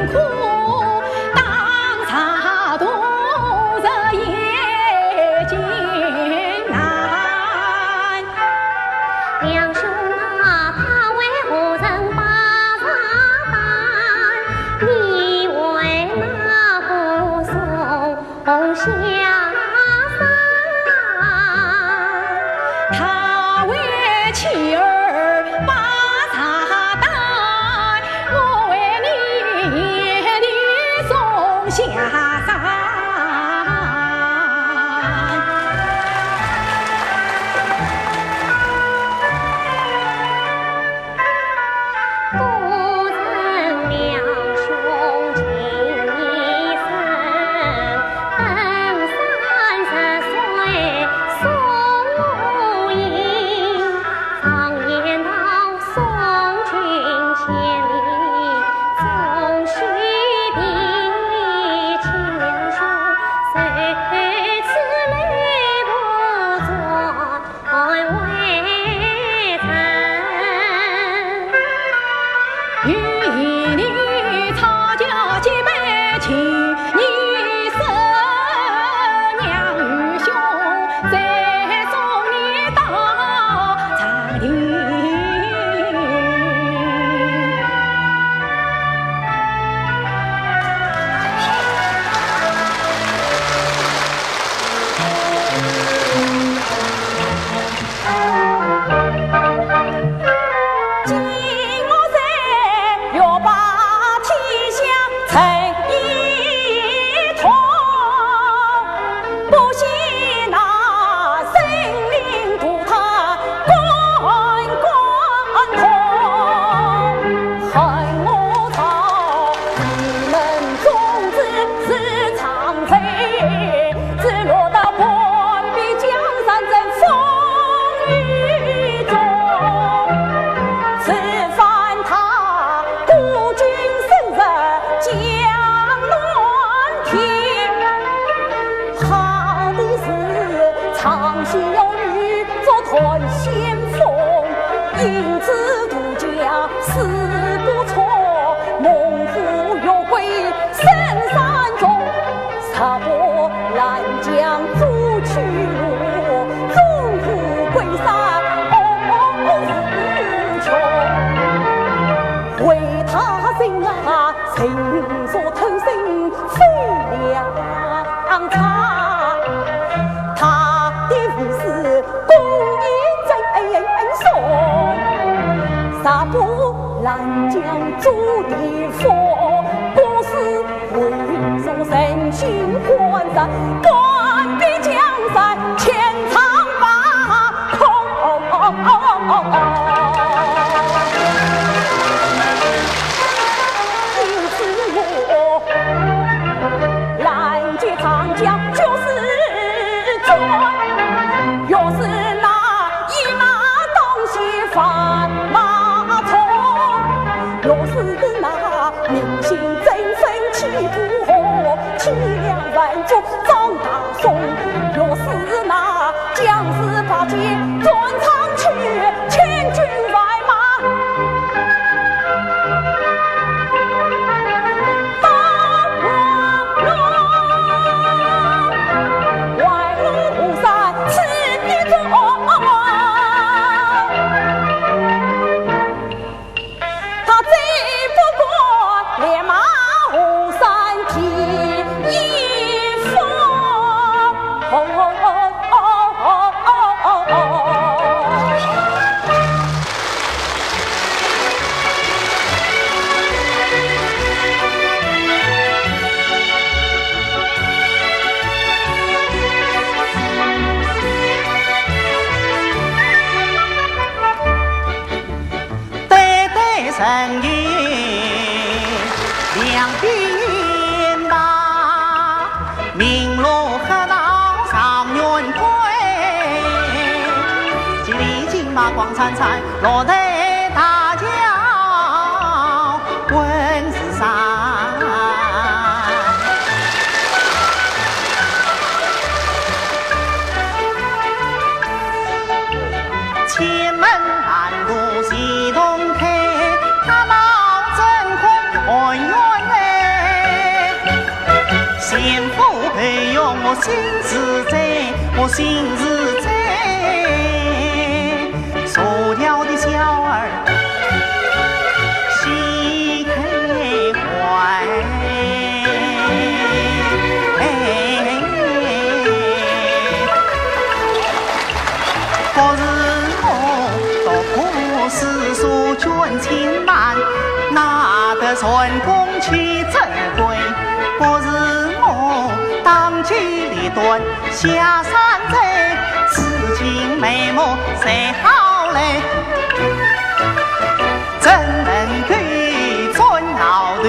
苦，当茶度日夜艰难。两兄啊，他为何人把茶担？你为哪不送下山？他为妻儿把茶担，我为你夜里送下山。不忍两兄情一生，等30岁送无影。常言道，送君千里，终须比。亲两兄谁知泪不转为尘。与你差价几杯情一生，娘与兄再送你到长亭。今我在要把天下成一统，不惜那生灵涂炭滚滚痛。恨我朝你们种子是长飞，只落到半壁江山正风雨中。此番他孤军深入江乱天，好的是长袖玉做团先锋，英姿渡江势不错，猛虎跃归深山中，杀破兰江阻去路，纵虎归山无穷。为他心啊，情所吞心非良茶。他的意思公义正送，杀不兰江诸地佛，国师为众神心欢然，断壁江山千疮百孔。就是我拦截长江就是准，要是那一马东西放马冲，要是那明星争分气不和，气量万众张大松，要是那将士把剑转长去，千军万马当我龙，外路山是一座，他贼不过烈马虎山披一风。人言两边大，明路河道上元归。几里金马光灿灿，落得大轿问世上。前门南路西东开，他老真空，恩怨先父培养我心是贼，我心是贼。塑料的小儿喜开怀，昨日我到破师所卷千万，拿得顺宫去正规。昨日我当机立断下山贼，此情美貌谁好嘞？怎能给尊老对？